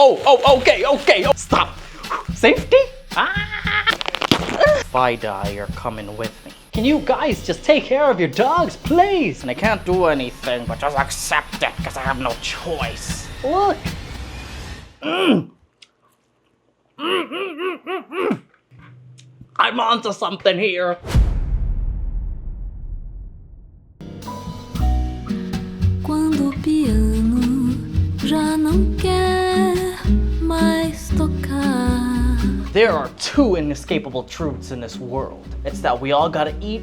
Okay. Stop. Safety? If I die, you're coming with me. Can you guys just take care of your dogs, please? And I can't do anything, but just accept it, because I have no choice. Look. I'm onto something here. Quando o piano já não quer mais tocar. There are two inescapable truths in this world. It's that we all gotta eat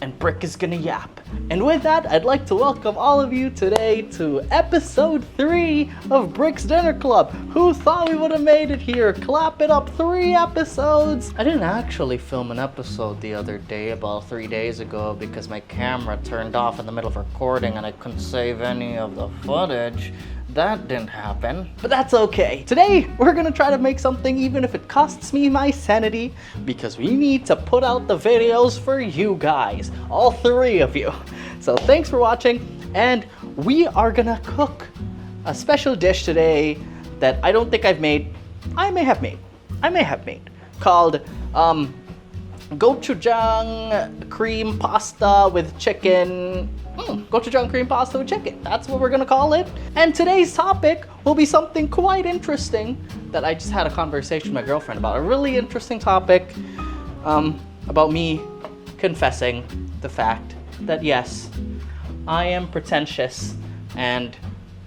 and Brick is gonna yap. And with that, I'd like to welcome all of you today to episode 3 of Brick's Dinner Club. Who thought we would have made it here? Clap it up, 3 episodes. I didn't actually film an episode the other day, about 3 days ago, because my camera turned off in the middle of recording and I couldn't save any of the footage. That didn't happen, but that's okay. Today, we're gonna try to make something even if it costs me my sanity, because we need to put out the videos for you guys, all 3 of you. So thanks for watching, and we are gonna cook a special dish today that I don't think I've made. I may have made, called gochujang cream pasta with chicken. Gochujang cream pasta with chicken. That's what we're gonna call it. And today's topic will be something quite interesting that I just had a conversation with my girlfriend about. A really interesting topic about me confessing the fact that yes, I am pretentious, and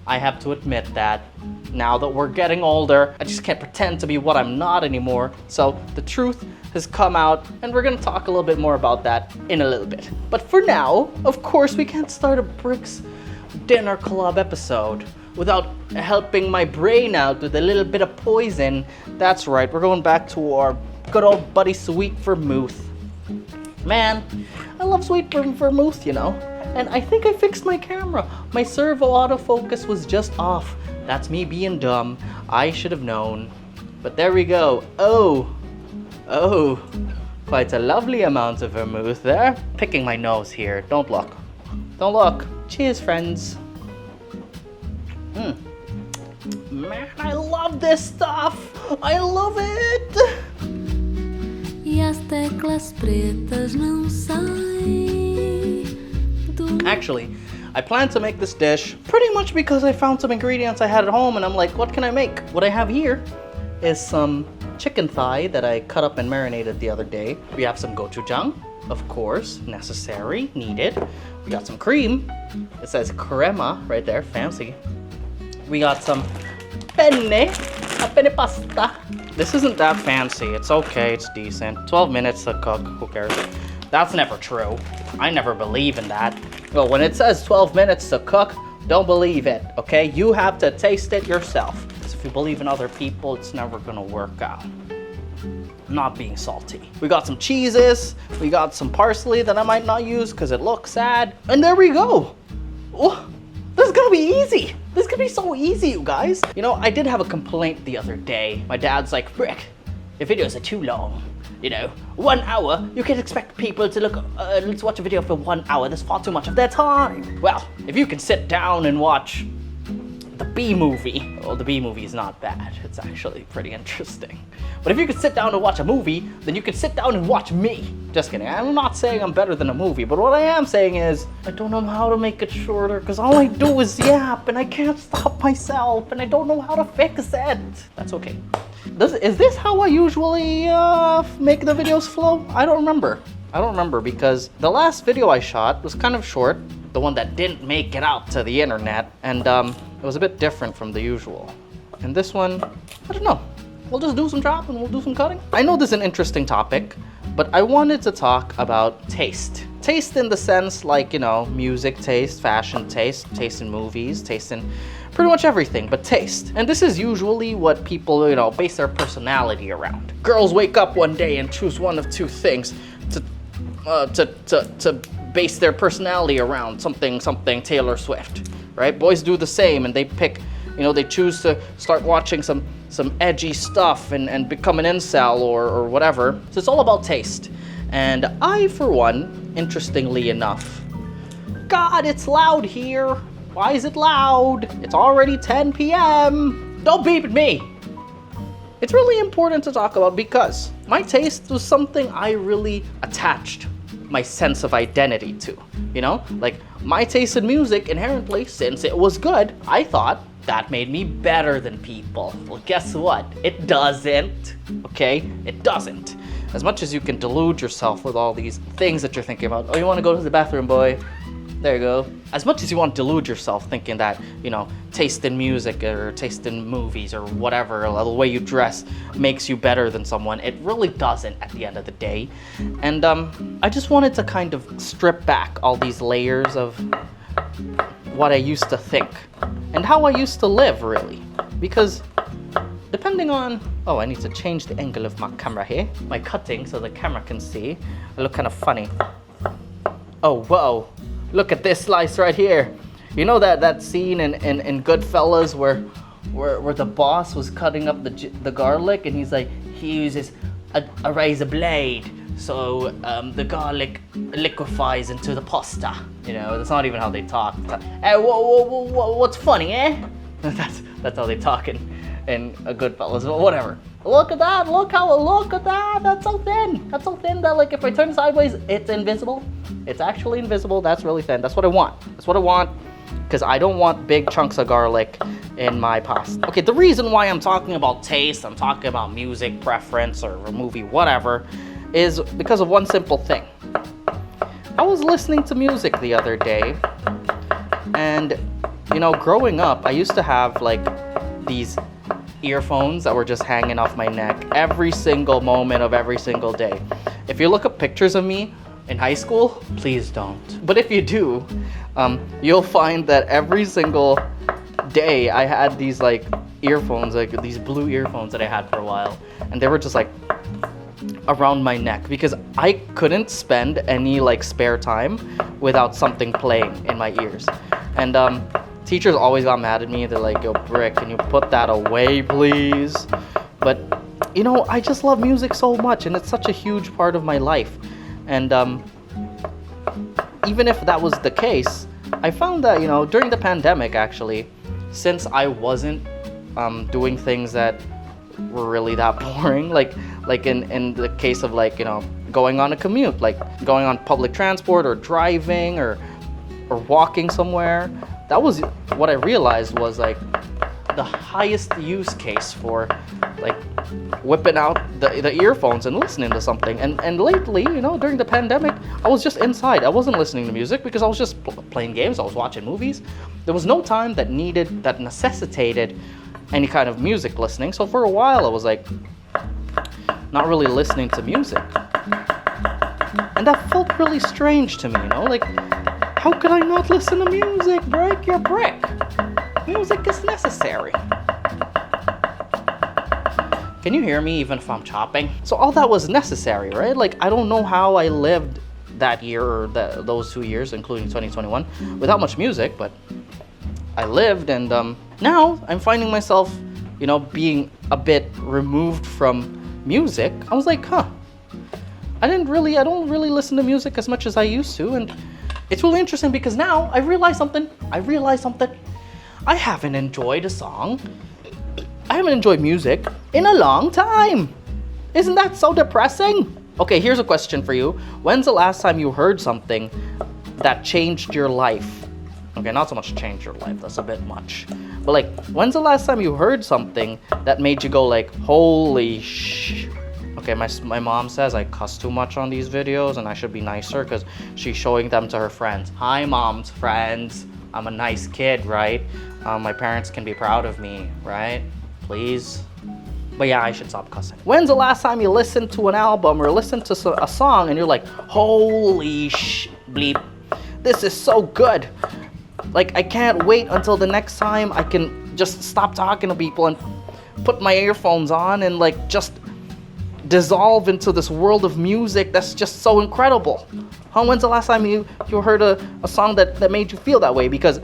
I have to admit that now that we're getting older, I just can't pretend to be what I'm not anymore. So the truth has come out, and we're gonna talk a little bit more about that in a little bit. But for now, of course, we can't start a Brick's Dinner Club episode without helping my brain out with a little bit of poison. That's right, we're going back to our good old buddy Sweet Vermouth. Man, I love Sweet Vermouth, you know. And I think I fixed my camera. My servo autofocus was just off. That's me being dumb. I should have known. But there we go. Oh, quite a lovely amount of vermouth there. Picking my nose here. Don't look. Cheers, friends. Man, I love this stuff. I love it. E as teclas pretas não saem do... Actually, I plan to make this dish pretty much because I found some ingredients I had at home and I'm like, what can I make? What I have here is some chicken thigh that I cut up and marinated the other day. We have some gochujang, of course, necessary, needed. We got some cream. It says crema right there, fancy. We got some penne pasta. This isn't that fancy. It's okay, it's decent. 12 minutes to cook, who cares? That's never true. I never believe in that. Well, when it says 12 minutes to cook, don't believe it, okay? You have to taste it yourself. Because if you believe in other people, it's never gonna work out. I'm not being salty. We got some cheeses. We got some parsley that I might not use because it looks sad. And there we go. Oh, this is gonna be easy. This could be so easy, you guys. You know, I did have a complaint the other day. My dad's like, Brick, your videos are too long. You know, 1 hour, you can't expect people to let's watch a video for 1 hour. That's far too much of their time. Well, if you can sit down and watch the B movie, well, the B movie is not bad. It's actually pretty interesting. But if you could sit down and watch a movie, then you could sit down and watch me. Just kidding. I'm not saying I'm better than a movie, but what I am saying is I don't know how to make it shorter because all I do is yap and I can't stop myself and I don't know how to fix it. That's okay. Is this how I usually make the videos flow? I don't remember because the last video I shot was kind of short, the one that didn't make it out to the internet, and it was a bit different from the usual. And this one, I don't know. We'll just do some chopping, we'll do some cutting. I know this is an interesting topic, but I wanted to talk about taste. Taste in the sense like, you know, music taste, fashion taste, taste in movies, taste in pretty much everything, but taste. And this is usually what people, you know, base their personality around. Girls wake up one day and choose one of 2 things to base their personality around, something Taylor Swift, right? Boys do the same, and they pick, you know, they choose to start watching some edgy stuff and become an incel or whatever. So it's all about taste. And I, for one, interestingly enough, God, it's loud here. Why is it loud? It's already 10 p.m. Don't beep at me. it's really important to talk about because my taste was something I really attached my sense of identity to. You know, like my taste in music inherently, since it was good, I thought that made me better than people. Well, guess what? It doesn't. Okay? It doesn't. As much as you can delude yourself with all these things that you're thinking about, oh, you want to go to the bathroom, boy? There you go. As much as you want to delude yourself thinking that, you know, taste in music or taste in movies or whatever, the way you dress makes you better than someone, it really doesn't at the end of the day. And I just wanted to kind of strip back all these layers of what I used to think and how I used to live, really. Because depending on... Oh, I need to change the angle of my camera here. My cutting so the camera can see. I look kind of funny. Oh, whoa. Look at this slice right here. You know that scene in Goodfellas where the boss was cutting up the garlic and he's like, he uses a razor blade so the garlic liquefies into the pasta. You know, that's not even how they talk. Hey, what's funny, eh? That's how they talk in Goodfellas. Well, whatever. Look at that. Look at that. That's so thin. That's so thin that, like, if I turn sideways, it's invisible. It's actually invisible. That's really thin. That's what I want. That's what I want. Because I don't want big chunks of garlic in my pasta. Okay, the reason why I'm talking about taste, I'm talking about music preference or a movie, whatever, is because of one simple thing. I was listening to music the other day, and, you know, growing up, I used to have, like, these earphones that were just hanging off my neck every single moment of every single day. If you look up pictures of me in high school, please don't. But if you do, you'll find that every single day I had these like earphones, like these blue earphones that I had for a while, and they were just like around my neck because I couldn't spend any like spare time without something playing in my ears. And teachers always got mad at me. They're like, yo, Brick, can you put that away, please? But, you know, I just love music so much, and it's such a huge part of my life. And even if that was the case, I found that, you know, during the pandemic, actually, since I wasn't doing things that were really that boring, like in the case of, like, you know, going on a commute, like going on public transport or driving or walking somewhere, that was what I realized was like the highest use case for like whipping out the earphones and listening to something. And lately, you know, during the pandemic, I was just inside. I wasn't listening to music because I was just playing games. I was watching movies. There was no time that necessitated any kind of music listening. So for a while, I was like not really listening to music. And that felt really strange to me, you know, like, how could I not listen to music? Break your brick. Music is necessary. Can you hear me even if I'm chopping? So all that was necessary, right? Like, I don't know how I lived that year or those 2 years, including 2021, without much music, but I lived. And now I'm finding myself, you know, being a bit removed from music. I was like, I don't really listen to music as much as I used to. And it's really interesting because now I realize something. I haven't enjoyed a song. I haven't enjoyed music in a long time. Isn't that so depressing? Okay, here's a question for you. When's the last time you heard something that changed your life? Okay, not so much change your life, that's a bit much. But like, when's the last time you heard something that made you go like, holy sh... Okay, my mom says I cuss too much on these videos and I should be nicer because she's showing them to her friends. Hi, mom's friends. I'm a nice kid, right? My parents can be proud of me, right? Please. But yeah, I should stop cussing. When's the last time you listened to an album or listened to a song and you're like, holy bleep, this is so good. Like, I can't wait until the next time I can just stop talking to people and put my earphones on and like just dissolve into this world of music that's just so incredible. When's the last time you heard a song that made you feel that way? Because,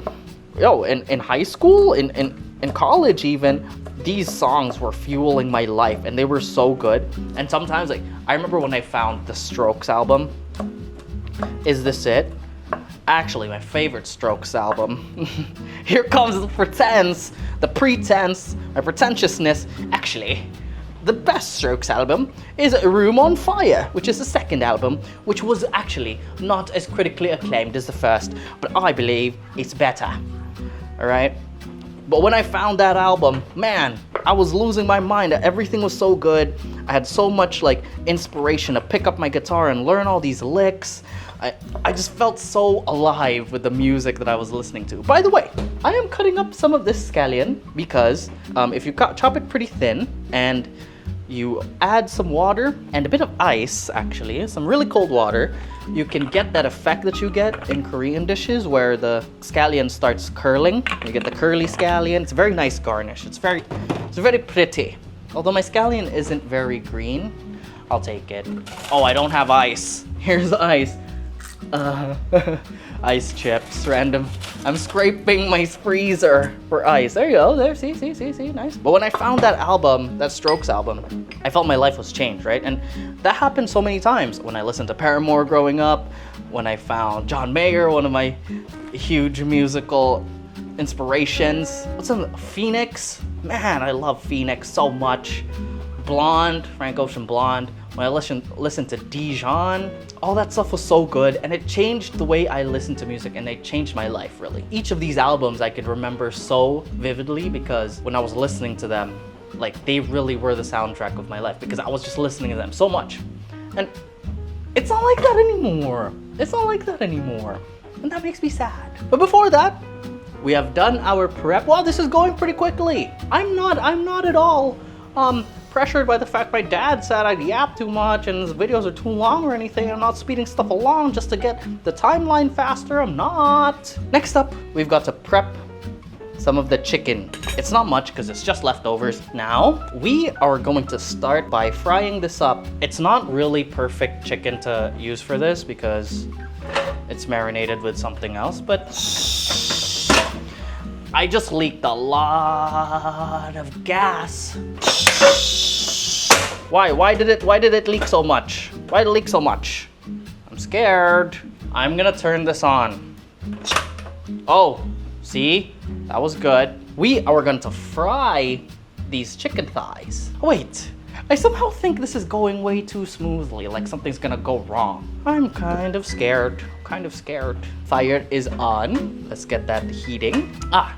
in high school, in college even, these songs were fueling my life and they were so good. And sometimes, like, I remember when I found the Strokes album, Is This It? Actually, my favorite Strokes album. Here comes the pretense, my pretentiousness. Actually, the best Strokes album is Room on Fire, which is the second album, which was actually not as critically acclaimed as the first, but I believe it's better. Alright? But when I found that album, man, I was losing my mind. Everything was so good. I had so much like inspiration to pick up my guitar and learn all these licks. I just felt so alive with the music that I was listening to. By the way, I am cutting up some of this scallion because if you chop it pretty thin and you add some water and a bit of ice, actually, some really cold water, you can get that effect that you get in Korean dishes where the scallion starts curling. You get the curly scallion. It's a very nice garnish. It's very pretty. Although my scallion isn't very green, I'll take it. Oh, I don't have ice. Here's the ice. Ice chips, random. I'm scraping my freezer for ice. There you go, there, see, nice. But when I found that album, that Strokes album, I felt my life was changed, right? And that happened so many times. When I listened to Paramore growing up, when I found John Mayer, one of my huge musical inspirations. What's some, Phoenix? Man, I love Phoenix so much. Blonde, Frank Ocean Blonde. When I listened to Dijon, all that stuff was so good, and it changed the way I listened to music, and it changed my life, really. Each of these albums I could remember so vividly because when I was listening to them, like, they really were the soundtrack of my life because I was just listening to them so much. And it's not like that anymore. It's not like that anymore. And that makes me sad. But before that, we have done our prep. Wow, this is going pretty quickly. I'm not at all pressured by the fact my dad said I'd yap too much and his videos are too long or anything. I'm not speeding stuff along just to get the timeline faster. I'm not. Next up, we've got to prep some of the chicken. It's not much because it's just leftovers. Now, we are going to start by frying this up. It's not really perfect chicken to use for this because it's marinated with something else, but I just leaked a lot of gas. Why did it leak so much? Why did it leak so much? I'm scared. I'm gonna turn this on. Oh, see? That was good. We are going to fry these chicken thighs. Wait, I somehow think this is going way too smoothly, like something's gonna go wrong. I'm kind of scared. Fire is on. Let's get that heating.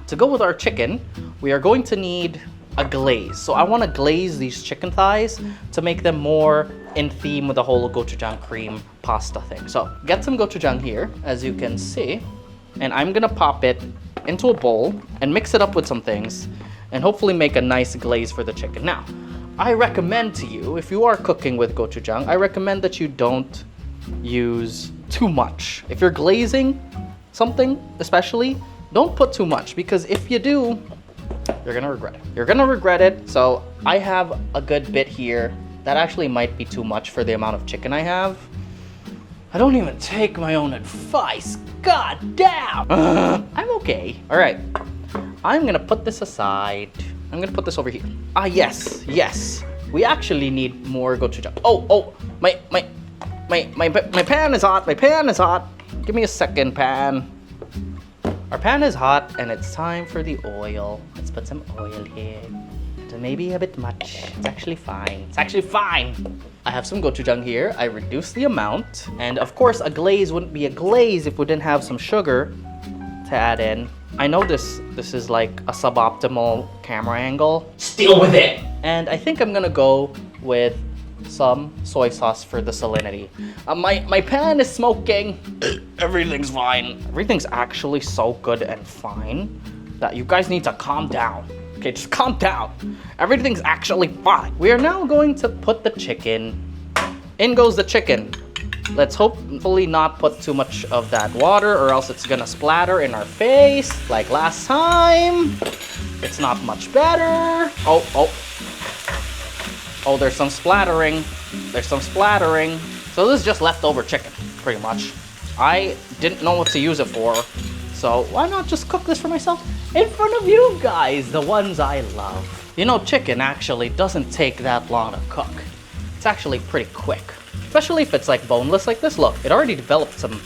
To go with our chicken, we are going to need a glaze. So I want to glaze these chicken thighs to make them more in theme with the whole gochujang cream pasta thing. So get some gochujang here, as you can see, and I'm gonna pop it into a bowl and mix it up with some things and hopefully make a nice glaze for the chicken. Now, I recommend to you, if you are cooking with gochujang, I recommend that you don't use too much. If you're glazing something, especially, don't put too much because if you do, you're gonna regret it. You're gonna regret it. So I have a good bit here. That actually might be too much for the amount of chicken I have. I don't even take my own advice. God damn! I'm okay. All right. I'm gonna put this aside. I'm gonna put this over here. Yes. We actually need more gochujang. My pan is hot. My pan is hot. Give me a second, pan. Our pan is hot and it's time for the oil. Let's put some oil here. So maybe a bit much. It's actually fine. I have some gochujang here. I reduced the amount. And of course, a glaze wouldn't be a glaze if we didn't have some sugar to add in. I know this is like a suboptimal camera angle. Still with it! And I think I'm gonna go with some soy sauce for the salinity. My pan is smoking. Everything's fine. Everything's actually so good and fine that you guys need to calm down. Okay, just calm down. Everything's actually fine. We are now going to put the chicken. In goes the chicken. Let's hopefully not put too much of that water or else it's gonna splatter in our face like last time. It's not much better. Oh, there's some splattering. So this is just leftover chicken, pretty much. I didn't know what to use it for, so why not just cook this for myself in front of you guys, the ones I love. You know, chicken actually doesn't take that long to cook. It's actually pretty quick, especially if it's like boneless like this. Look, it already developed some,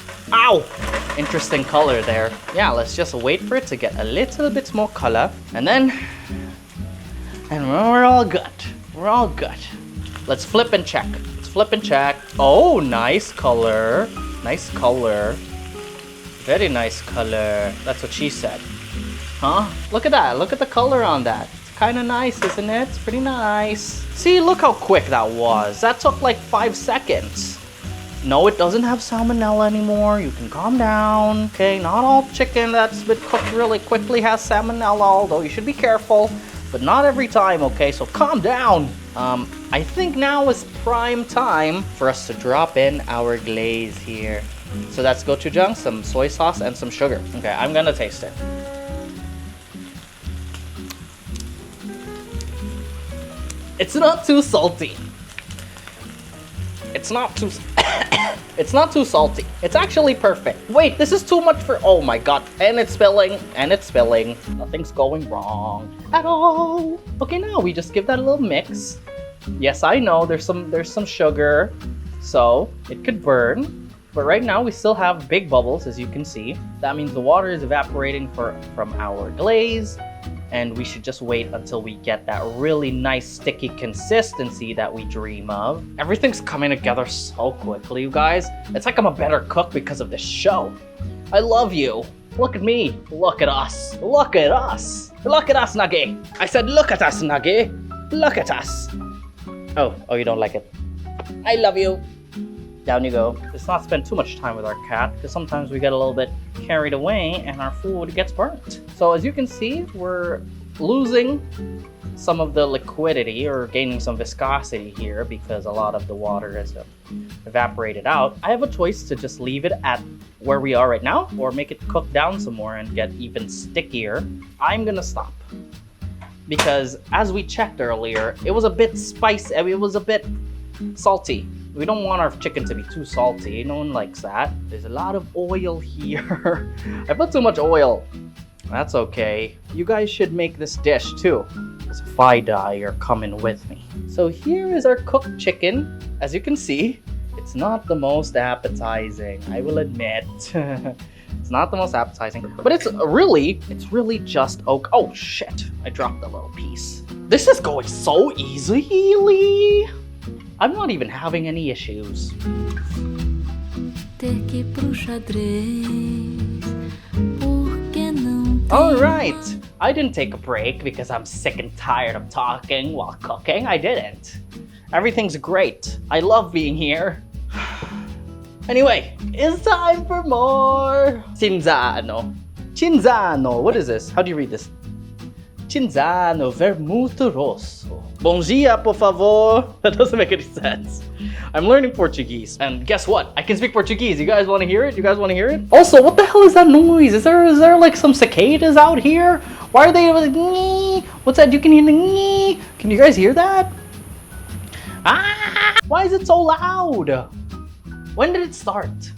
interesting color there. Yeah, let's just wait for it to get a little bit more color, and we're all good. We're all good. Let's flip and check. Let's flip and check. Oh, nice color. Nice color. Very nice color. That's what she said. Huh? Look at that. Look at the color on that. It's kind of nice, isn't it? It's pretty nice. See, look how quick that was. That took like 5 seconds. No, it doesn't have salmonella anymore. You can calm down. Okay, not all chicken that's been cooked really quickly has salmonella, although you should be careful. But not every time, okay? So calm down. I think now is prime time for us to drop in our glaze here. So that's gochujang, some soy sauce, and some sugar. Okay, I'm gonna taste it. It's not too salty. It's not too it's not too salty. It's actually perfect. Wait, this is too much for, oh my god. And it's spilling, and it's spilling. Nothing's going wrong at all. Okay, now we just give that a little mix. Yes, I know there's some sugar, so it could burn. But right now we still have big bubbles, as you can see. That means the water is evaporating from our glaze. And we should just wait until we get that really nice sticky consistency that we dream of. Everything's coming together so quickly, you guys. It's like I'm a better cook because of this show. I love you. Look at me. Look at us. Look at us. Look at us, Nuggy. I said, look at us, Nuggy. Look at us. Oh, you don't like it. I love you. Down you go. Let's not spend too much time with our cat, because sometimes we get a little bit carried away and our food gets burnt. So as you can see, we're losing some of the liquidity or gaining some viscosity here because a lot of the water is evaporated out. I have a choice to just leave it at where we are right now or make it cook down some more and get even stickier. I'm gonna stop because as we checked earlier, it was a bit spicy. I mean, it was a bit salty. We don't want our chicken to be too salty. No one likes that. There's a lot of oil here. I put too much oil. That's okay. You guys should make this dish too. This FIDA, you're coming with me. So here is our cooked chicken. As you can see, it's not the most appetizing, I will admit. It's not the most appetizing, but it's really just okay. Oh shit, I dropped a little piece. This is going so easily. I'm not even having any issues. Alright, I didn't take a break because I'm sick and tired of talking while cooking. I didn't. Everything's great. I love being here. Anyway, it's time for more. Cinzano. Cinzano. What is this? How do you read this? Cinzano vermouth rosso. Bom dia, por favor. That doesn't make any sense. I'm learning Portuguese. And guess what? I can speak Portuguese. You guys want to hear it? You guys want to hear it? Also, what the hell is that noise? Is there like some cicadas out here? Why are they like, nee? What's that? You can hear the nee? Can you guys hear that? Ah! Why is it so loud? When did it start?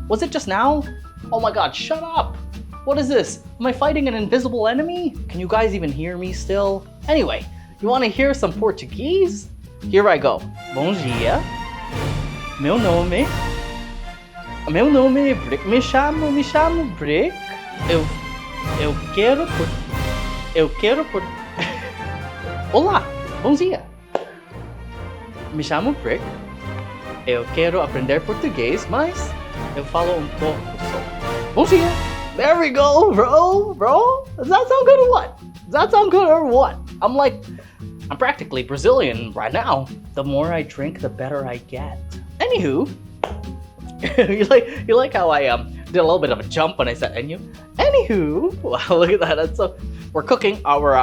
Was it just now? Oh my god, shut up. What is this? Am I fighting an invisible enemy? Can you guys even hear me still? Anyway, you want to hear some Portuguese? Here I go. Bom dia. Meu nome é Brick. Me chamo Brick. Eu quero Olá, bom dia. Me chamo Brick. Eu quero aprender português, mas eu falo pouco só. Bom dia. There we go, bro. Does that sound good or what? Does that sound good or what? I'm practically Brazilian right now. The more I drink, the better I get. Anywho, you like how I did a little bit of a jump when I said Anywho, wow, look at that. We're cooking our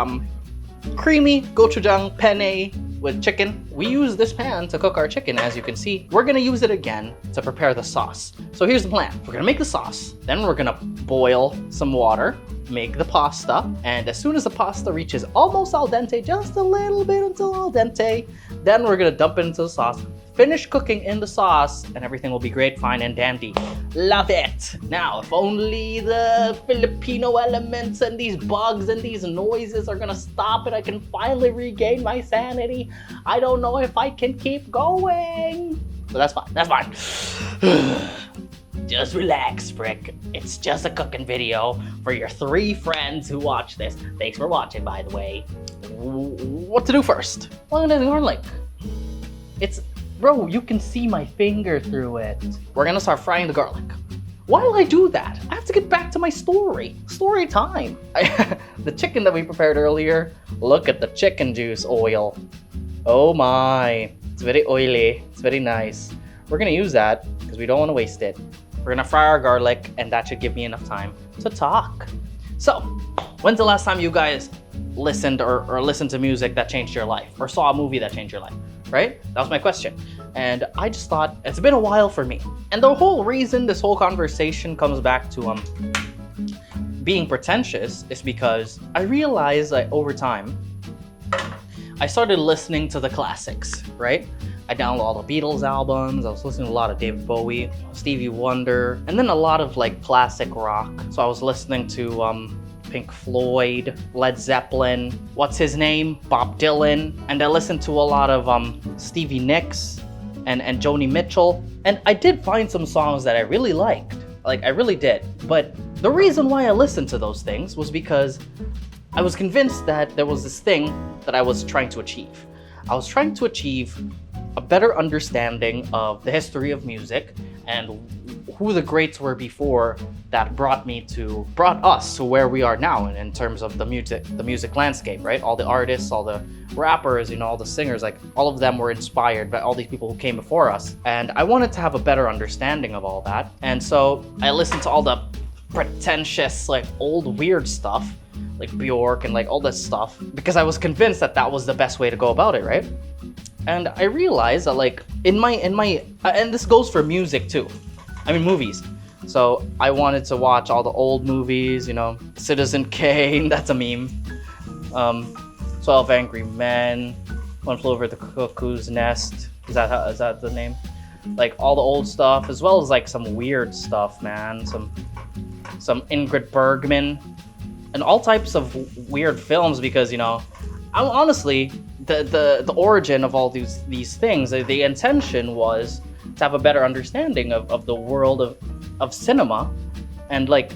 creamy gochujang penne with chicken. We use this pan to cook our chicken, as you can see. We're gonna use it again to prepare the sauce. So here's the plan. We're gonna make the sauce, then we're gonna boil some water, make the pasta, and as soon as the pasta reaches almost al dente, just a little bit until al dente, then we're gonna dump it into the sauce, finish cooking in the sauce, and everything will be great, fine, and dandy. Love it! Now, if only the Filipino elements and these bugs and these noises are gonna stop and I can finally regain my sanity. I don't know if I can keep going. But that's fine, that's fine. Just relax, Frick. It's just a cooking video for your 3 friends who watch this. Thanks for watching, by the way. What to do first? Well, I'm gonna do garlic. Bro, you can see my finger through it. We're gonna start frying the garlic. While I do that, I have to get back to my story. Story time. The chicken that we prepared earlier, look at the chicken juice oil. Oh my, it's very oily, it's very nice. We're gonna use that because we don't wanna waste it. We're gonna fry our garlic and that should give me enough time to talk. So, when's the last time you guys listened or listened to music that changed your life or saw a movie that changed your life, right? That was my question. And I just thought it's been a while for me. And the whole reason this whole conversation comes back to being pretentious is because I realized that over time, I started listening to the classics, right? I downloaded all the Beatles albums, I was listening to a lot of David Bowie, Stevie Wonder, and then a lot of like classic rock. So I was listening to Pink Floyd, Led Zeppelin, what's his name? Bob Dylan, and I listened to a lot of Stevie Nicks and Joni Mitchell. And I did find some songs that I really liked. Like, I really did. But the reason why I listened to those things was because I was convinced that there was this thing that I was trying to achieve. I was trying to achieve a better understanding of the history of music and who the greats were before that brought us to where we are now in terms of the music landscape, right? All the artists, all the rappers, all the singers, like all of them were inspired by all these people who came before us. And I wanted to have a better understanding of all that. And so I listened to all the pretentious, like old weird stuff, like Bjork and like all this stuff, because I was convinced that that was the best way to go about it, right? And I realized that like in my and this goes for music too. I mean movies. So I wanted to watch all the old movies, Citizen Kane, that's a meme. 12 Angry Men, One Flew Over the Cuckoo's Nest. Is that the name? Like all the old stuff, as well as like some weird stuff, man. Some Ingrid Bergman, and all types of weird films because honestly, the origin of all these things, the intention was to have a better understanding of the world of cinema, and like,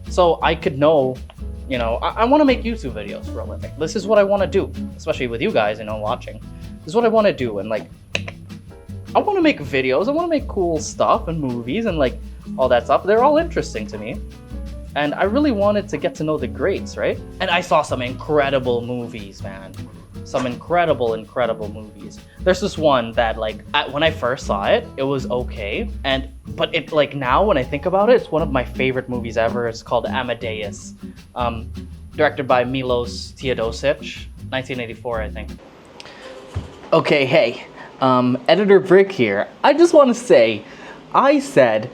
so I could know, I want to make YouTube videos for a living. This is what I want to do, especially with you guys, watching. This is what I want to do, and like, I want to make videos, I want to make cool stuff and movies and like all that stuff. They're all interesting to me. And I really wanted to get to know the greats, right? And I saw some incredible movies, man. Some incredible movies. There's this one that like, when I first saw it, it was okay. But it like now when I think about it, it's one of my favorite movies ever. It's called Amadeus. Directed by Milos Teodosic, 1984, I think. Okay, hey, Editor Brick here. I just want to say, I said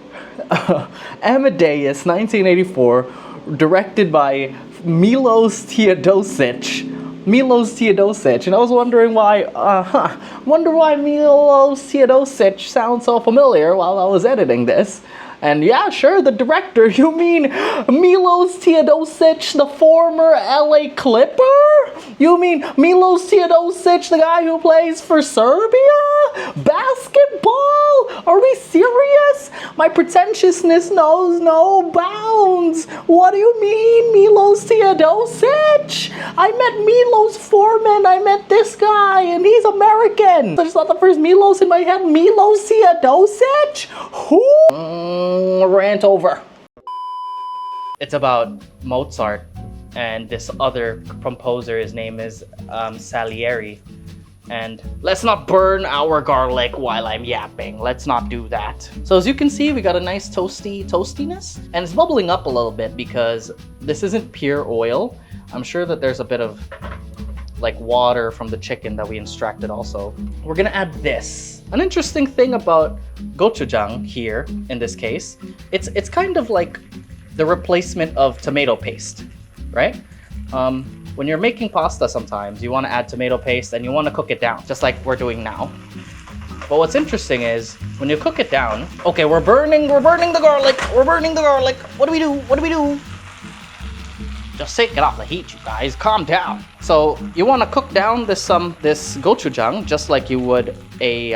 Amadeus, 1984, directed by Milos Teodosic. And I was wondering why, wonder why Milos Teodosic sounds so familiar while I was editing this. And yeah, sure, the director, you mean Milos Teodosic, the former LA Clipper? You mean Milos Teodosic, the guy who plays for Serbia? Basketball? Are we serious? My pretentiousness knows no bounds. What do you mean, Milos Teodosic? I met Milos Forman, I met this guy, and he's American. I just thought the first Milos in my head, Milos Teodosic? Who? Rant over. It's about Mozart and this other composer. His name is Salieri. And let's not burn our garlic while I'm yapping. Let's not do that. So as you can see, we got a nice toastiness, and it's bubbling up a little bit because this isn't pure oil. I'm sure that there's a bit of like water from the chicken that we extracted also. We're gonna add this. An interesting thing about gochujang here, in this case, it's kind of like the replacement of tomato paste, right? When you're making pasta sometimes, you wanna add tomato paste and you wanna cook it down, just like we're doing now. But what's interesting is, when you cook it down, okay, we're burning the garlic. What do we do? Just take it off the heat, you guys. Calm down. So you want to cook down this gochujang just like you would a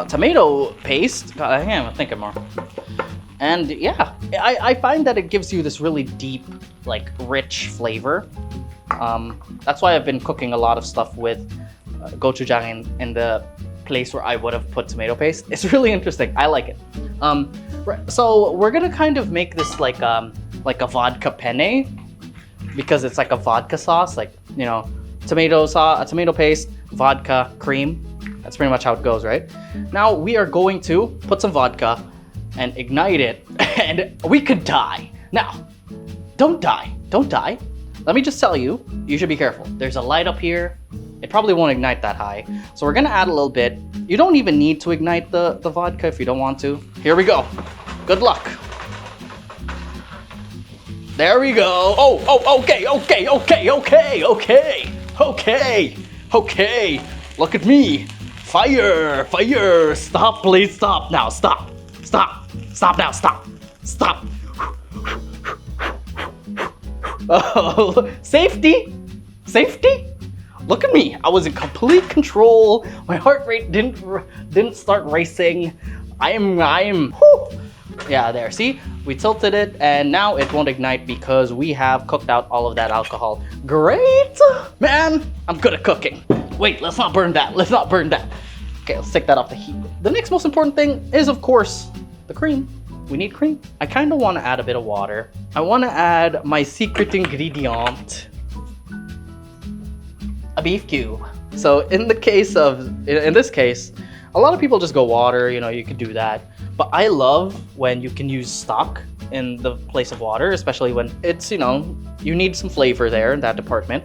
tomato paste. God, I can't even think of more. And yeah, I find that it gives you this really deep, like rich flavor. That's why I've been cooking a lot of stuff with gochujang in the place where I would have put tomato paste. It's really interesting. I like it. So we're gonna kind of make this like a vodka penne, because it's like a vodka sauce, like, you know, tomato sauce, tomato paste, vodka, cream. That's pretty much how it goes, right? Now we are going to put some vodka and ignite it, and we could die. Now, don't die. Don't die. Let me just tell you, you should be careful. There's a light up here. It probably won't ignite that high. So we're gonna add a little bit. You don't even need to ignite the vodka if you don't want to. Here we go. Good luck. There we go. Oh, okay. Look at me. Fire. Stop, please, stop. Now, stop. Stop now, stop. Oh, safety. Look at me. I was in complete control. My heart rate didn't start racing. I am. Whew. Yeah, there. See, we tilted it, and now it won't ignite because we have cooked out all of that alcohol. Great, man. I'm good at cooking. Wait, let's not burn that. Okay, let's take that off the heat. The next most important thing is, of course, the cream. We need cream. I kind of want to add a bit of water. I want to add my secret ingredient, a beef cube. So in this case, a lot of people just go water, you know, you could do that. But I love when you can use stock in the place of water, especially when it's, you know, you need some flavor there in that department.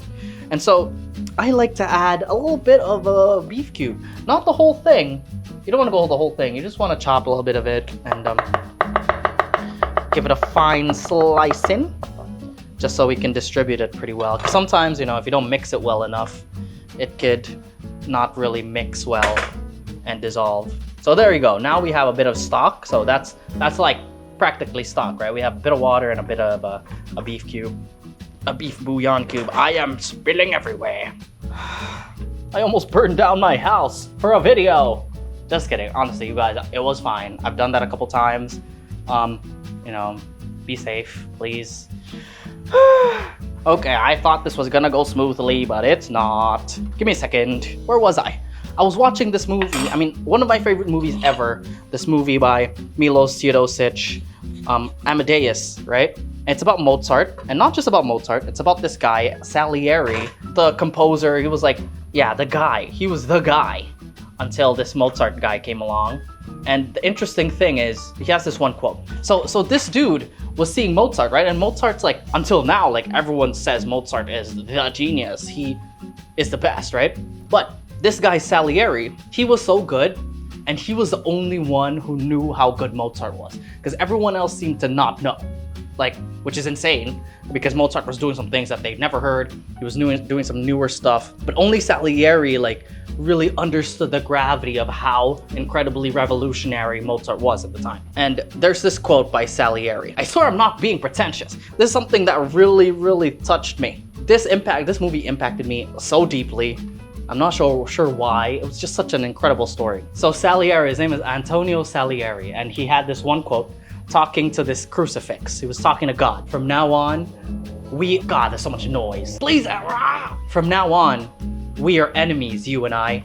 And so I like to add a little bit of a beef cube. Not the whole thing. You don't want to go the whole thing. You just want to chop a little bit of it and give it a fine slicing, just so we can distribute it pretty well. 'Cause sometimes, you know, if you don't mix it well enough, it could not really mix well and dissolve. So there you go. Now we have a bit of stock. So that's like practically stock, right? We have a bit of water and a bit of a beef cube, a beef bouillon cube. I am spilling everywhere. I almost burned down my house for a video. Just kidding. Honestly, you guys, it was fine. I've done that a couple times. You know, be safe, please. Okay, I thought this was gonna go smoothly, but it's not. Give me a second. Where was I? I was watching this movie. I mean, one of my favorite movies ever. This movie by Milos Teodosic, Amadeus, right? And it's about Mozart, and not just about Mozart. It's about this guy, Salieri, the composer. He was like, yeah, the guy. He was the guy until this Mozart guy came along. And the interesting thing is, he has this one quote. So this dude was seeing Mozart, right? And Mozart's like, until now, like everyone says Mozart is the genius. He is the best, right? But this guy Salieri, he was so good, and he was the only one who knew how good Mozart was, because everyone else seemed to not know, like, which is insane, because Mozart was doing some things that they'd never heard. He was doing some newer stuff, but only Salieri like really understood the gravity of how incredibly revolutionary Mozart was at the time. And there's this quote by Salieri. I swear I'm not being pretentious. This is something that really touched me. This movie impacted me so deeply. I'm not sure why. It was just such an incredible story. So Salieri, his name is Antonio Salieri, and he had this one quote talking to this crucifix. He was talking to God. From now on, God, there's so much noise. Please, from now on, we are enemies, you and I,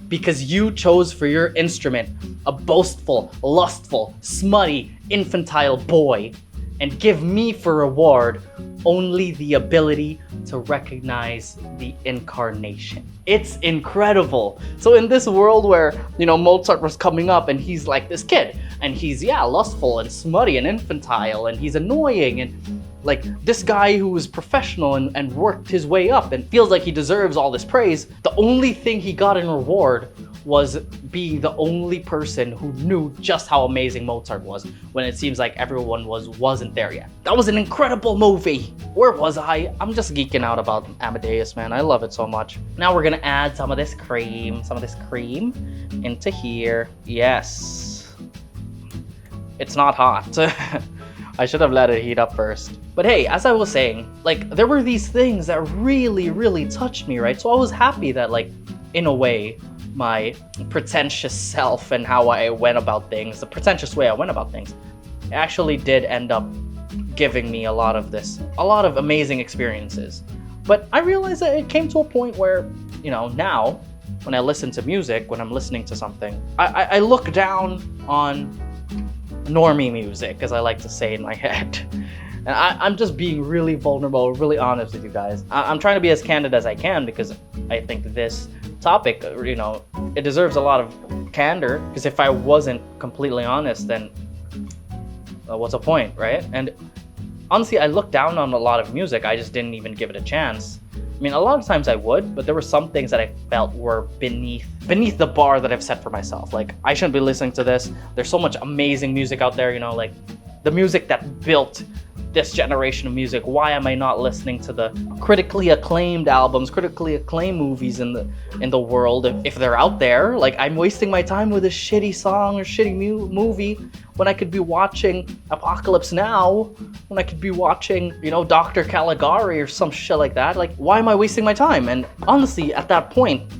because you chose for your instrument a boastful, lustful, smutty, infantile boy, and give me for reward only the ability to recognize the incarnation. It's incredible. So in this world where, you know, Mozart was coming up and he's like this kid, and he's, yeah, lustful and smutty and infantile, and he's annoying, and like this guy who was professional and worked his way up and feels like he deserves all this praise, the only thing he got in reward was being the only person who knew just how amazing Mozart was, when it seems like everyone wasn't there yet. That was an incredible movie. Where was I? I'm just geeking out about Amadeus, man. I love it so much. Now we're gonna add some of this cream into here. Yes. It's not hot. I should have let it heat up first. But hey, as I was saying, like, there were these things that really touched me, right? So I was happy that, like, in a way, my pretentious self and how I went about things, the pretentious way I went about things, it actually did end up giving me a lot of amazing experiences. But I realized that it came to a point where, now when I listen to music, when I'm listening to something, I look down on normie music, as I like to say in my head. And I'm just being really vulnerable, really honest with you guys. I'm trying to be as candid as I can because I think this topic, it deserves a lot of candor. Because if I wasn't completely honest, then what's the point, right? And honestly, I looked down on a lot of music. I just didn't even give it a chance. I mean, a lot of times I would, but there were some things that I felt were beneath the bar that I've set for myself. Like, I shouldn't be listening to this. There's so much amazing music out there, like the music that built this generation of music. Why am I not listening to the critically acclaimed albums, critically acclaimed movies in the world if they're out there? Like, I'm wasting my time with a shitty song or shitty movie when I could be watching Apocalypse Now, when I could be watching, Dr. Caligari or some shit like that. Like, why am I wasting my time? And honestly, at that point,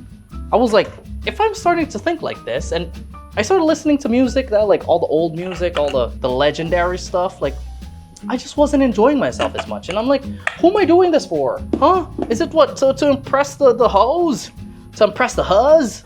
I was like, if I'm starting to think like this, and I started listening to music that, like, all the old music, all the legendary stuff, like, I just wasn't enjoying myself as much. And I'm like, who am I doing this for? Huh? Is it what, to impress the hoes? To impress the huzz?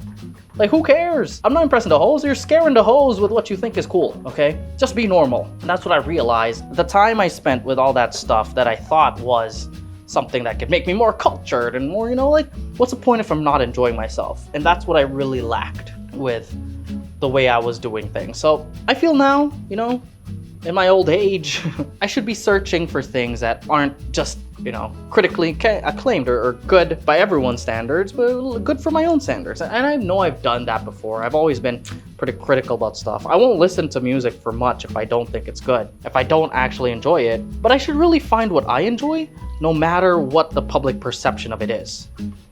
Like, who cares? I'm not impressing the hoes. You're scaring the hoes with what you think is cool, okay? Just be normal. And that's what I realized. The time I spent with all that stuff that I thought was something that could make me more cultured and more, like, what's the point if I'm not enjoying myself? And that's what I really lacked with the way I was doing things. So I feel now, in my old age, I should be searching for things that aren't just, critically acclaimed or good by everyone's standards, but good for my own standards. And I know I've done that before. I've always been pretty critical about stuff. I won't listen to music for much if I don't think it's good, if I don't actually enjoy it. But I should really find what I enjoy, no matter what the public perception of it is.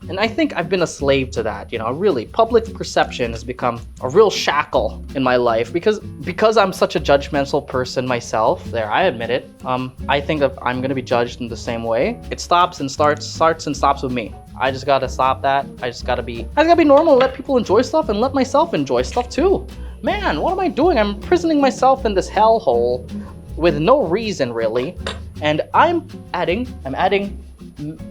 And I think I've been a slave to that, really. Public perception has become a real shackle in my life because I'm such a judgmental person myself. There, I admit it. I think that I'm gonna be judged in the same way. It starts and stops with me. I just gotta stop that. I just gotta be normal, let people enjoy stuff and let myself enjoy stuff too. Man, what am I doing? I'm imprisoning myself in this hellhole with no reason, really. And I'm adding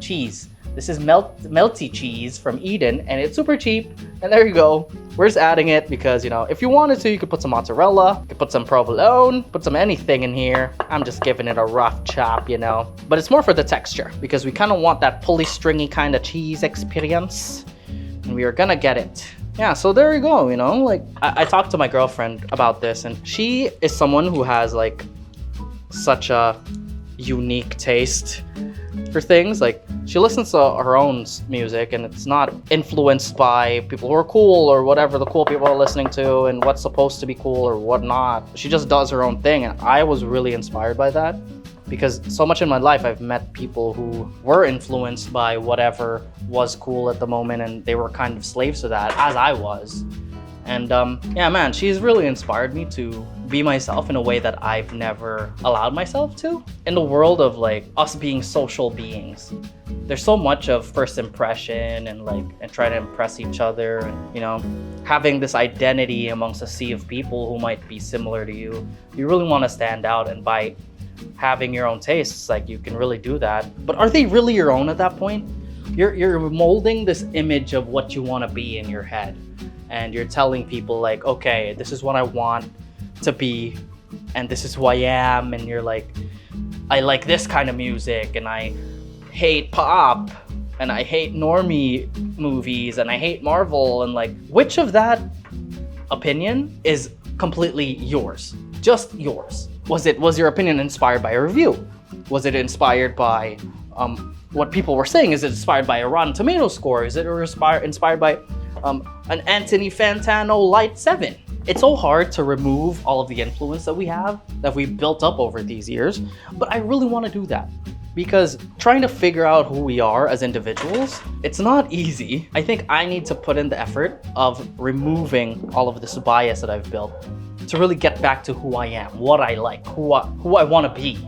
cheese. This is melty cheese from Eden, and it's super cheap. And there you go. We're just adding it because, if you wanted to, you could put some mozzarella, you could put some provolone, put some anything in here. I'm just giving it a rough chop, But it's more for the texture because we kind of want that pulley, stringy kind of cheese experience. And we are gonna get it. Yeah, so there you go, Like, I talked to my girlfriend about this, and she is someone who has, like, such a unique taste for things. Like, she listens to her own music and it's not influenced by people who are cool or whatever the cool people are listening to and what's supposed to be cool or whatnot. She just does her own thing, and I was really inspired by that because so much in my life I've met people who were influenced by whatever was cool at the moment, and they were kind of slaves to that, as I was. And yeah, man, she's really inspired me to be myself in a way that I've never allowed myself to. In the world of, like, us being social beings, there's so much of first impression and trying to impress each other and, having this identity amongst a sea of people who might be similar to you. You really want to stand out, and by having your own tastes, like, you can really do that. But are they really your own at that point? You're molding this image of what you want to be in your head. And you're telling people, like, okay, this is what I want to be, and this is who I am, and you're like, I like this kind of music, and I hate pop, and I hate normie movies, and I hate Marvel, and, like, which of that opinion is completely yours? Just yours. Was your opinion inspired by a review? Was it inspired by what people were saying? Is it inspired by a Rotten Tomatoes score? Is it inspired by an Anthony Fantano Light 7? It's so hard to remove all of the influence that we've built up over these years, but I really want to do that because trying to figure out who we are as individuals, it's not easy. I think I need to put in the effort of removing all of this bias that I've built to really get back to who I am, what I like, who I want to be.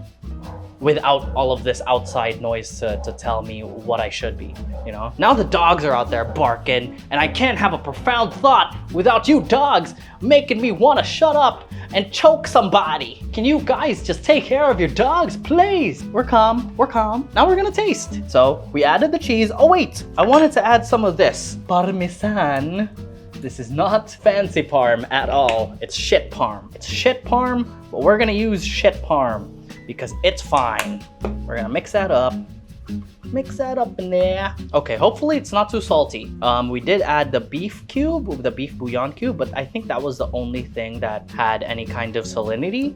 without all of this outside noise to tell me what I should be, you know? Now the dogs are out there barking, and I can't have a profound thought without you dogs making me want to shut up and choke somebody. Can you guys just take care of your dogs, please? We're calm, we're calm. Now we're gonna taste. So we added the cheese. Oh wait, I wanted to add some of this Parmesan. This is not fancy parm at all. It's shit parm. It's shit parm, but we're gonna use shit parm because it's fine. We're gonna mix that up. Mix that up in there. Okay, hopefully it's not too salty. We did add the beef cube, the beef bouillon cube, but I think that was the only thing that had any kind of salinity.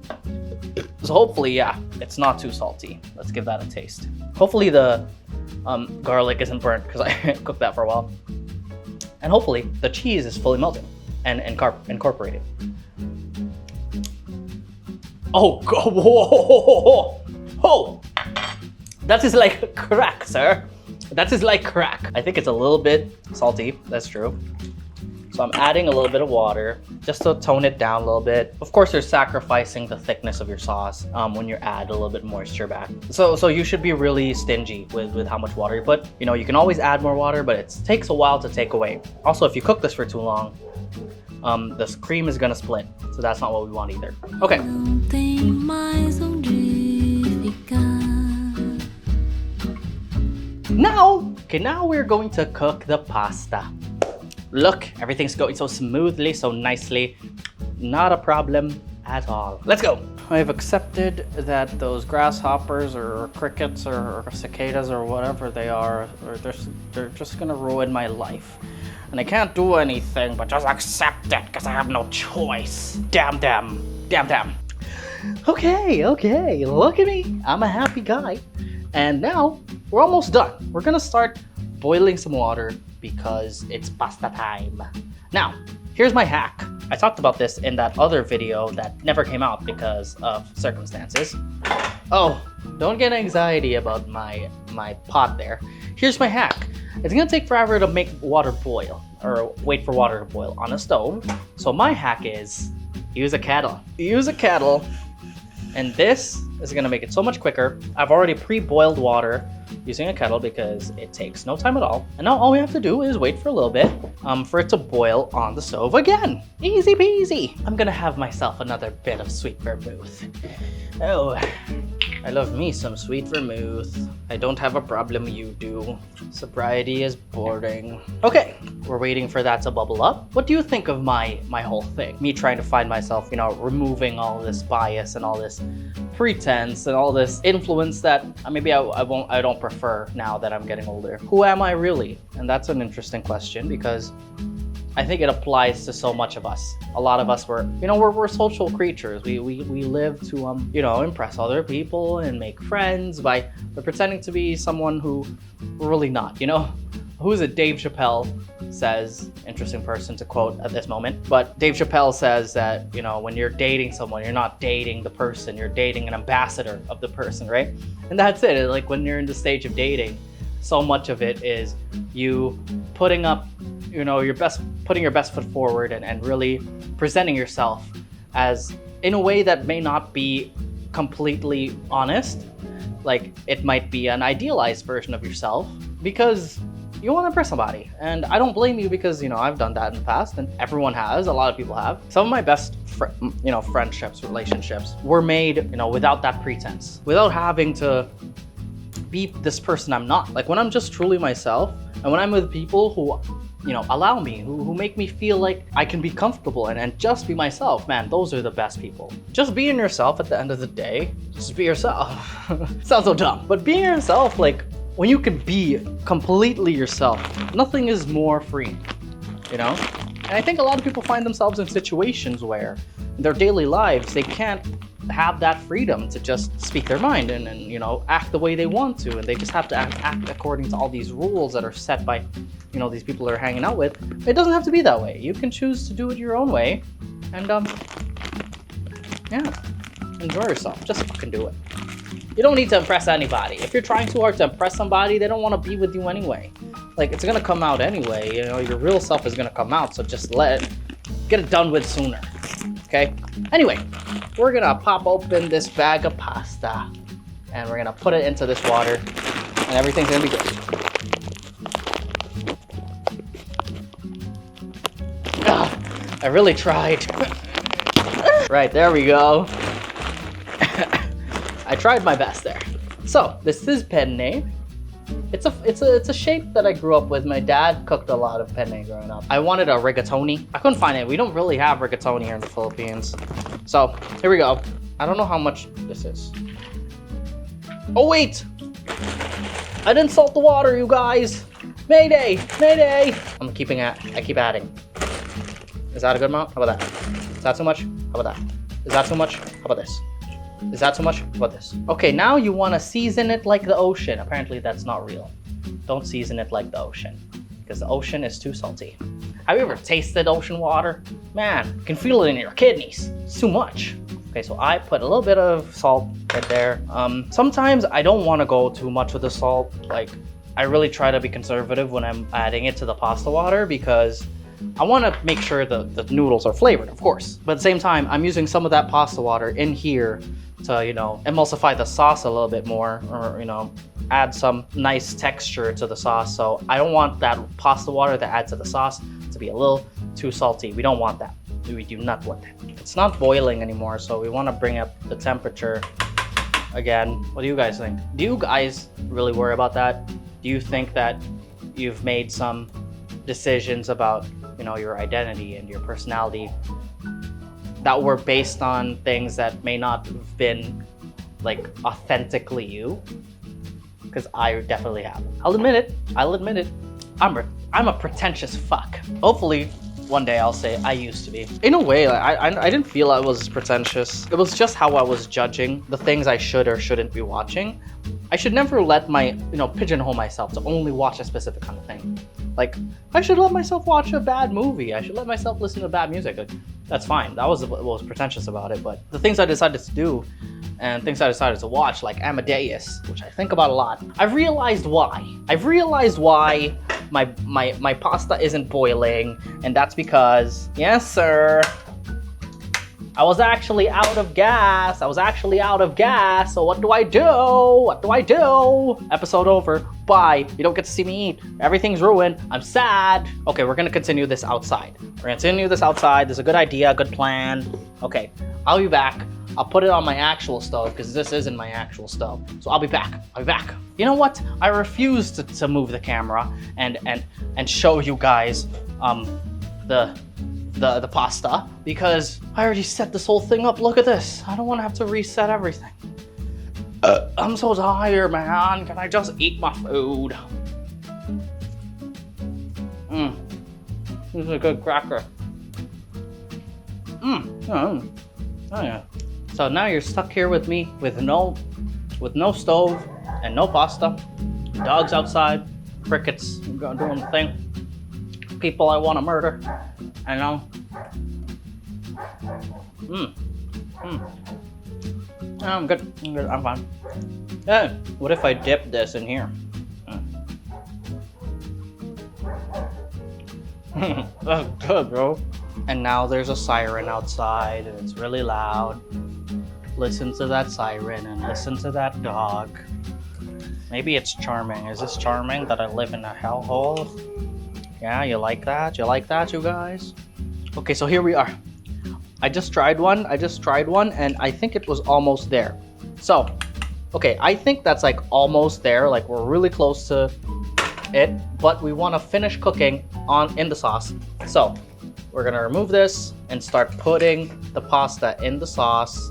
So hopefully, yeah, it's not too salty. Let's give that a taste. Hopefully the garlic isn't burnt because I cooked that for a while. And hopefully the cheese is fully melted and incorporated. Oh, whoa, whoa. That is like crack, sir. That is like crack. I think it's a little bit salty, that's true. So I'm adding a little bit of water just to tone it down a little bit. Of course, you're sacrificing the thickness of your sauce when you add a little bit moisture back. So you should be really stingy with how much water you put. You know, you can always add more water, but it takes a while to take away. Also, if you cook this for too long, this cream is gonna split. So that's not what we want either. Okay. Now we're going to cook the pasta. Look, everything's going so smoothly, so nicely. Not a problem at all. Let's go. I've accepted that those grasshoppers or crickets or cicadas or whatever they are, they're just gonna ruin my life. And I can't do anything but just accept it because I have no choice. Damn them. Damn them. Okay, look at me. I'm a happy guy. And now we're almost done. We're gonna start boiling some water because it's pasta time. Now, here's my hack. I talked about this in that other video that never came out because of circumstances. Oh, don't get anxiety about my pot there. Here's my hack. It's gonna take forever to make water boil, or wait for water to boil on a stove. So my hack is use a kettle. Use a kettle, and this is gonna make it so much quicker. I've already pre-boiled water using a kettle because it takes no time at all. And now all we have to do is wait for a little bit for it to boil on the stove again. Easy peasy. I'm gonna have myself another bit of sweet vermouth. Oh, I love me some sweet vermouth. I don't have a problem, you do. Sobriety is boring. Okay, we're waiting for that to bubble up. What do you think of my whole thing? Me trying to find myself, you know, removing all this bias and all this pretense and all this influence that maybe I don't prefer now that I'm getting older. Who am I really? And that's an interesting question because I think it applies to so much of us. A lot of us we're social creatures. We live to you know, impress other people and make friends by pretending to be someone who we're really not, you know? Who is it? Dave Chappelle says, interesting person to quote at this moment, but Dave Chappelle says that, you know, when you're dating someone, you're not dating the person, you're dating an ambassador of the person, right? And that's it. Like when you're in the stage of dating, so much of it is you putting up, you know, putting your best foot forward and really presenting yourself as in a way that may not be completely honest. Like it might be an idealized version of yourself because you want to impress somebody. And I don't blame you because, you know, I've done that in the past and everyone has, a lot of people have. Some of my best friendships, relationships were made, you know, without that pretense, without having to be this person I'm not. Like when I'm just truly myself and when I'm with people who, you know, allow me, who make me feel like I can be comfortable and just be myself, man, those are the best people. Just being yourself at the end of the day, just be yourself. Sounds so dumb, but being yourself, like when you can be completely yourself, nothing is more free, you know? And I think a lot of people find themselves in situations where in their daily lives, they can't have that freedom to just speak their mind and you know, act the way they want to, and they just have to act according to all these rules that are set by, you know, these people they're hanging out with. It doesn't have to be that way. You can choose to do it your own way, and yeah, enjoy yourself. Just fucking do it. You don't need to impress anybody. If you're trying too hard to impress somebody, they don't want to be with you anyway. Like, it's gonna come out anyway, you know, your real self is gonna come out, so just get it done with sooner, okay? Anyway, we're gonna pop open this bag of pasta, and we're gonna put it into this water, and everything's gonna be good. I really tried. Right, there we go. I tried my best there. So, this is penne. It's a shape that I grew up with. My dad cooked a lot of penne growing up. I wanted a rigatoni. I couldn't find it. We don't really have rigatoni here in the Philippines. So, here we go. I don't know how much this is. Oh wait! I didn't salt the water, you guys! Mayday! Mayday! I keep adding. Is that a good amount? How about that? Is that too much? How about that? Is that too much? How about this? Is that too much? How about this? Okay, now you want to season it like the ocean. Apparently that's not real. Don't season it like the ocean, because the ocean is too salty. Have you ever tasted ocean water? Man, you can feel it in your kidneys. It's too much. Okay, so I put a little bit of salt right there. Sometimes I don't want to go too much with the salt. Like, I really try to be conservative when I'm adding it to the pasta water, because I want to make sure the noodles are flavored, of course. But at the same time, I'm using some of that pasta water in here to, you know, emulsify the sauce a little bit more, or, you know, add some nice texture to the sauce. So I don't want that pasta water that adds to the sauce to be a little too salty. We don't want that. We do not want that. It's not boiling anymore, so we want to bring up the temperature again. What do you guys think? Do you guys really worry about that? Do you think that you've made some decisions about, you know, your identity and your personality that were based on things that may not have been like authentically you? Because I definitely have. I'll admit it. I'm a pretentious fuck. Hopefully one day I'll say I used to be. In a way, I didn't feel I was pretentious. It was just how I was judging the things I should or shouldn't be watching. I should never let pigeonhole myself to only watch a specific kind of thing. Like, I should let myself watch a bad movie. I should let myself listen to bad music. Like, that's fine. That was what was pretentious about it. But the things I decided to do and things I decided to watch, like Amadeus, which I think about a lot, I've realized why. My pasta isn't boiling, and that's because, yes sir, I was actually out of gas. So what do I do? Episode over. Bye. You don't get to see me eat. Everything's ruined. I'm sad. Okay, we're gonna continue this outside. There's a good idea, good plan. Okay, I'll be back. I'll put it on my actual stove, because this isn't my actual stove. So I'll be back. You know what? I refuse to move the camera and show you guys the pasta, because I already set this whole thing up. Look at this. I don't want to have to reset everything. I'm so tired, man. Can I just eat my food? This is a good cracker. Oh yeah. So now you're stuck here with me with no stove and no pasta. Dogs outside, crickets doing the thing. People I want to murder. I know. I'm good. I'm fine. Yeah. What if I dip this in here? That's good, bro. And now there's a siren outside, and it's really loud. Listen to that siren and listen to that dog. Maybe it's charming. Is this charming that I live in a hellhole? Yeah, you like that? You like that, you guys? Okay, so here we are. I just tried one, and I think it was almost there. So, okay, I think that's like almost there, like we're really close to it, but we want to finish cooking in the sauce. So, we're gonna remove this and start putting the pasta in the sauce,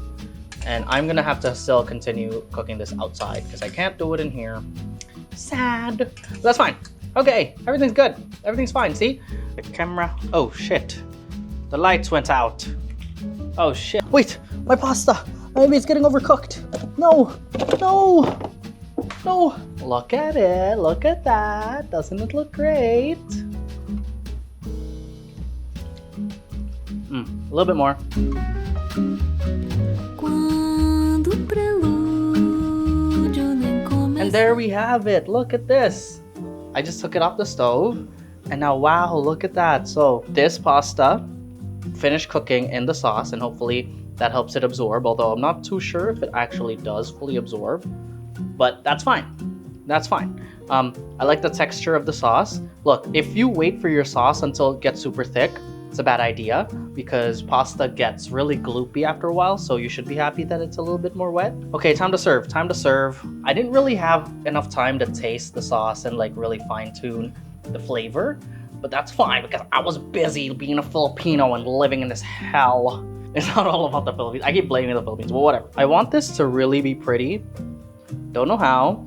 and I'm gonna have to still continue cooking this outside because I can't do it in here. Sad. But that's fine. Okay, everything's good. Everything's fine, see? The camera. Oh shit. The lights went out. Oh shit. Wait, my pasta. Maybe it's getting overcooked. No. Look at it. Look at that. Doesn't it look great? A little bit more. And there we have it. Look at this. I just took it off the stove, and now wow, look at that. So this pasta finished cooking in the sauce, and hopefully that helps it absorb, although I'm not too sure if it actually does fully absorb. but that's fine. That's fine. I like the texture of the sauce. Look, if you wait for your sauce until it gets super thick, it's a bad idea because pasta gets really gloopy after a while, so you should be happy that it's a little bit more wet. Okay, time to serve, time to serve. I didn't really have enough time to taste the sauce and like really fine tune the flavor, but that's fine because I was busy being a Filipino and living in this hell. It's not all about the Philippines. I keep blaming the Philippines, but whatever. I want this to really be pretty. Don't know how.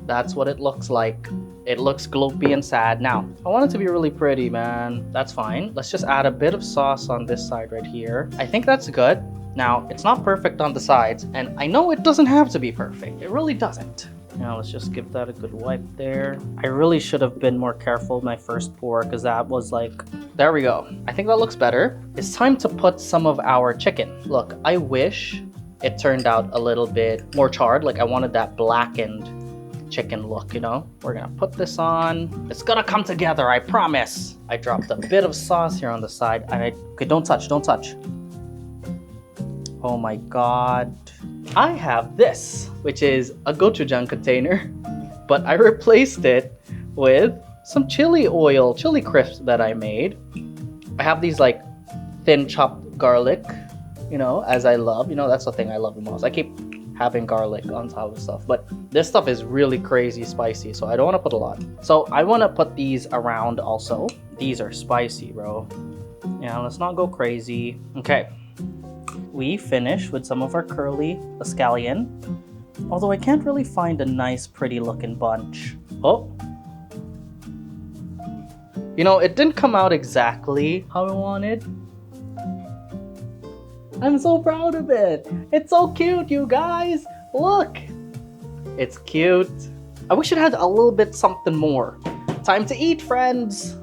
That's what it looks like. It looks gloopy and sad. Now, I want it to be really pretty, man. That's fine. Let's just add a bit of sauce on this side right here. I think that's good. Now, it's not perfect on the sides, and I know it doesn't have to be perfect. It really doesn't. Now, let's just give that a good wipe there. I really should have been more careful with my first pour, because that was like... There we go. I think that looks better. It's time to put some of our chicken. Look, I wish it turned out a little bit more charred. Like, I wanted that blackened chicken look, you know. We're gonna put this on. It's gonna come together, I promise. I dropped a bit of sauce here on the side. Okay, don't touch, don't touch. Oh my god. I have this, which is a gochujang container, but I replaced it with some chili oil, chili crisps that I made. I have these like thin chopped garlic, you know, as I love. You know, that's the thing I love the most. I keep having garlic on top of stuff, but this stuff is really crazy spicy, so I don't want to put a lot. So I want to put these around also. These are spicy, bro. Yeah, let's not go crazy. Okay, we finish with some of our curly escallion, although I can't really find a nice pretty looking bunch. Oh, you know, it didn't come out exactly how I wanted. I'm so proud of it. It's so cute, you guys. Look. It's cute. I wish it had a little bit something more. Time to eat, friends.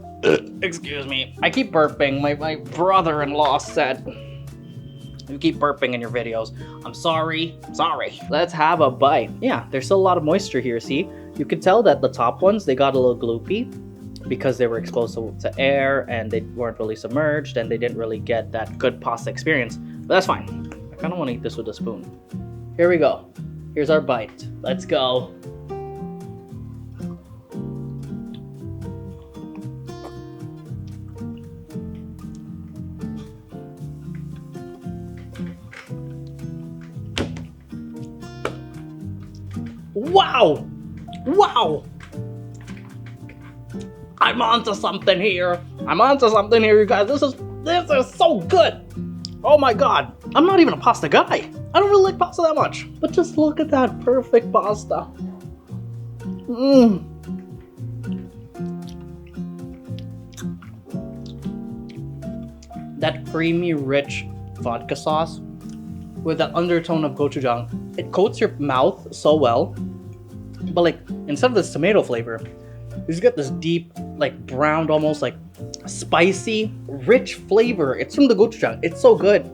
Excuse me. I keep burping. My brother-in-law said, you keep burping in your videos. I'm sorry. Sorry. Let's have a bite. Yeah, there's still a lot of moisture here, see? You can tell that the top ones, they got a little gloopy because they were exposed to air and they weren't really submerged and they didn't really get that good pasta experience. But that's fine. I kind of want to eat this with a spoon. Here we go. Here's our bite. Let's go. Wow! Wow! I'm onto something here. I'm onto something here, you guys. This is so good. Oh my god. I'm not even a pasta guy. I don't really like pasta that much. But just look at that perfect pasta. Mmm. That creamy, rich vodka sauce with that undertone of gochujang. It coats your mouth so well. But like, instead of this tomato flavor, you just get this deep, like browned, almost like spicy, rich flavor. It's from the gochujang. It's so good.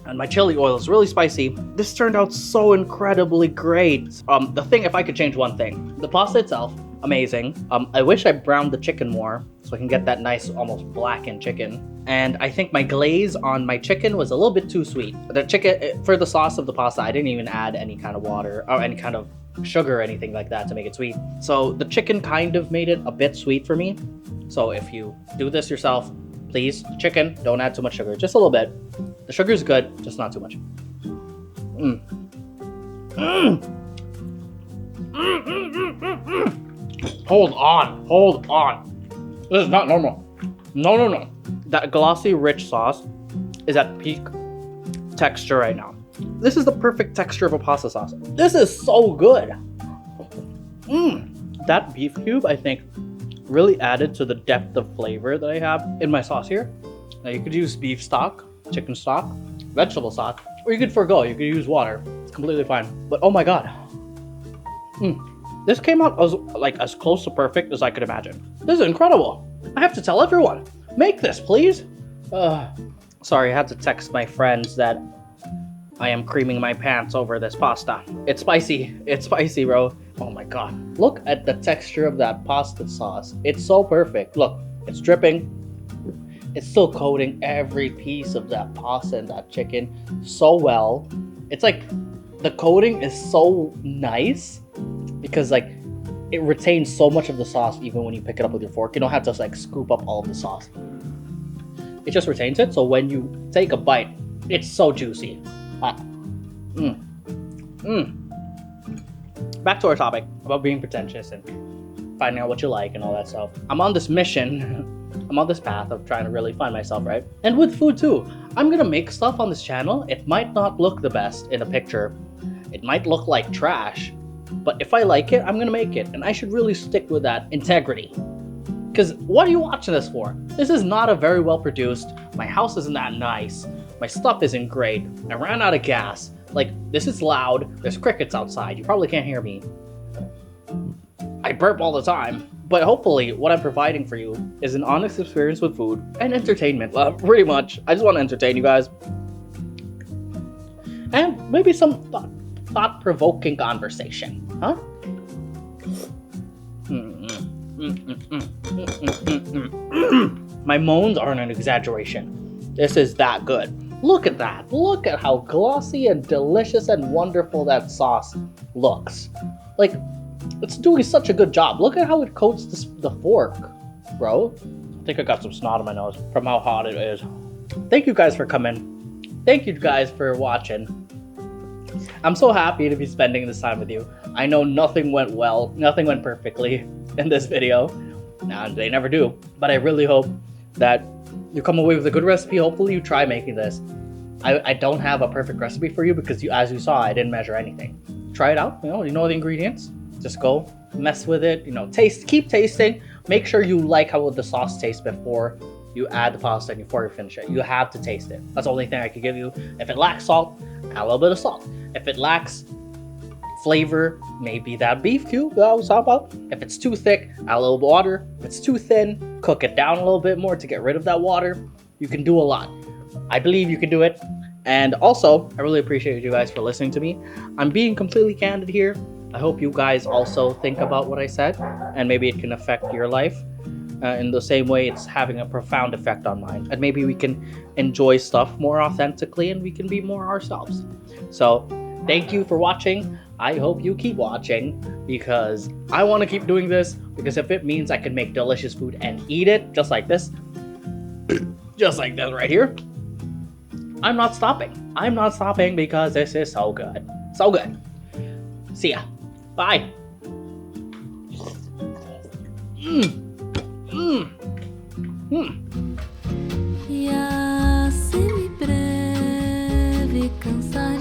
And my chili oil is really spicy. This turned out so incredibly great. The thing, if I could change one thing, the pasta itself, amazing. I wish I browned the chicken more so I can get that nice, almost blackened chicken. And I think my glaze on my chicken was a little bit too sweet. The chicken, for the sauce of the pasta, I didn't even add any kind of water or any kind of sugar or anything like that to make it sweet. So the chicken kind of made it a bit sweet for me. So if you do this yourself, please, chicken, don't add too much sugar, just a little bit. The sugar's good, just not too much. Mm. Mm. Hold on, hold on. This is not normal. No. That glossy, rich sauce is at peak texture right now. This is the perfect texture of a pasta sauce. This is so good. That beef cube, I think, really added to the depth of flavor that I have in my sauce here. Now you could use beef stock, chicken stock, vegetable stock, or you could forgo. You could use water. It's completely fine. But oh my god. This came out as close to perfect as I could imagine. This is incredible. I have to tell everyone. Make this, please. Sorry, I had to text my friends that I am creaming my pants over this pasta. It's spicy. It's spicy, bro. Oh my god. Look at the texture of that pasta sauce. It's so perfect. Look, it's dripping. It's still coating every piece of that pasta and that chicken so well. It's like the coating is so nice because like it retains so much of the sauce even when you pick it up with your fork. You don't have to like scoop up all of the sauce. It just retains it, so when you take a bite, it's so juicy. Back to our topic about being pretentious and finding out what you like and all that stuff. I'm on this mission. I'm on this path of trying to really find myself, right? And with food too. I'm gonna make stuff on this channel. It might not look the best in a picture. It might look like trash. But if I like it, I'm gonna make it. And I should really stick with that integrity. Because what are you watching this for? This is not a very well produced. My house isn't that nice. My stuff isn't great. I ran out of gas. Like, this is loud. There's crickets outside. You probably can't hear me. I burp all the time. But hopefully, what I'm providing for you is an honest experience with food and entertainment. Pretty much. I just want to entertain you guys. And maybe some thought-provoking conversation. Huh? My moans aren't an exaggeration. This is that good. Look at that. Look at how glossy and delicious and wonderful that sauce looks. Like, it's doing such a good job. Look at how it coats the fork, bro. I think I got some snot on my nose from how hot it is. Thank you guys for coming. Thank you guys for watching. I'm so happy to be spending this time with you. I know nothing went well. Nothing went perfectly in this video. Nah, they never do. But I really hope that you come away with a good recipe. Hopefully you try making this. I don't have a perfect recipe for you because as you saw, I didn't measure anything. Try it out. You know the ingredients. Just go mess with it. Taste. Keep tasting. Make sure you like how the sauce tastes before you add the pasta and before you finish it. You have to taste it. That's the only thing I can give you. If it lacks salt, add a little bit of salt. If it lacks flavor, maybe that beef cube that I was talking about. If it's too thick, add a little water. If it's too thin, cook it down a little bit more to get rid of that water. You can do a lot. I believe you can do it. And also, I really appreciate you guys for listening to me. I'm being completely candid here. I hope you guys also think about what I said, and maybe it can affect your life in the same way it's having a profound effect on mine. And maybe we can enjoy stuff more authentically and we can be more ourselves. So, thank you for watching. I hope you keep watching because I want to keep doing this, because if it means I can make delicious food and eat it just like this, just like this right here, I'm not stopping. I'm not stopping because this is so good. So good. See ya. Bye. E assim breve cansar